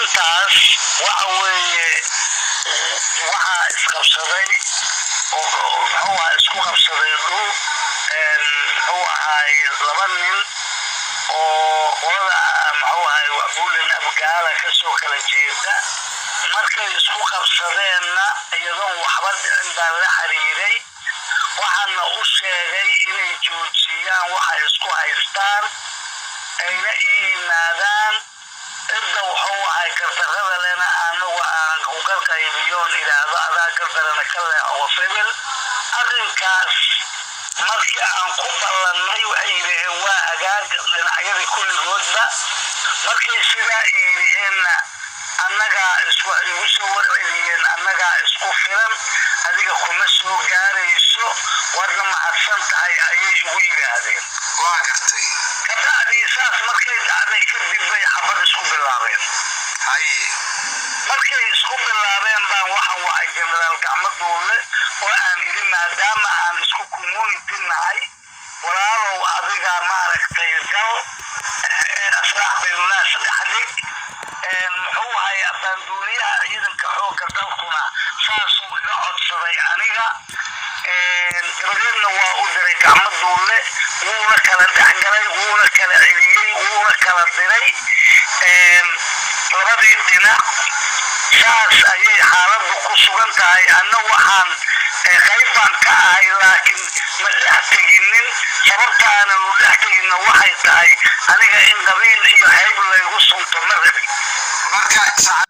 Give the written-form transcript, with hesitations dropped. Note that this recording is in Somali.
arrintaas waxa weeye waxaa isqabsaday oo isku qabsaday dhul muxuu ahaay laba nin oo qolada buulan abgaala kasoo kala jeeda markay isku qabsadeenna iyadoon waxba dhicin baa la xiriiray waxaana u sheegay inay joojiyaan waxa isku haystaan ayna yimaadaan cidda wuxuu ahay gardarrada lena anagu aan uga qaybiyoon idhaahdo adaa gardarana ka leexo febel arrinkaas markii aan ku ballannay waxay yidhaheen waa hagaag dhinacyadii kulligoodba markay sidaa yidhaheenna annagaa igu soo warceliyeen annagaa isku filan adiga kuma soo gaarayso wadna mahadsan tahay ayay igu yidhaahdeen. waa gartay kabacdii saas markay dhacday kadib bay xabad isku bilaabeen. markay isku bilaabeen baan waxaan wacay jenaraal gacmo duulle oo aan idhi maadaama aan isku community nahay walaalow adiga maaragtay gal asraax baynunaas dhexdhig muxuu ahay abaanduuliyaha ciidanka xoogga dalkuna saasuu iga codsaday aniga dabadeedna waa u diray gacmo duulle wuuna kala dhexgalay wuuna kala celiyey wuuna kala diray labadii dhinac saas ayay xaaladdu ku sugan tahay anna waxaan qayb baan ka ahay laakiin ma dhex teginin sababtaananu dhex teginna waxay tahay aniga in qabiil iyo hayb laygu sunto ma rabin. marka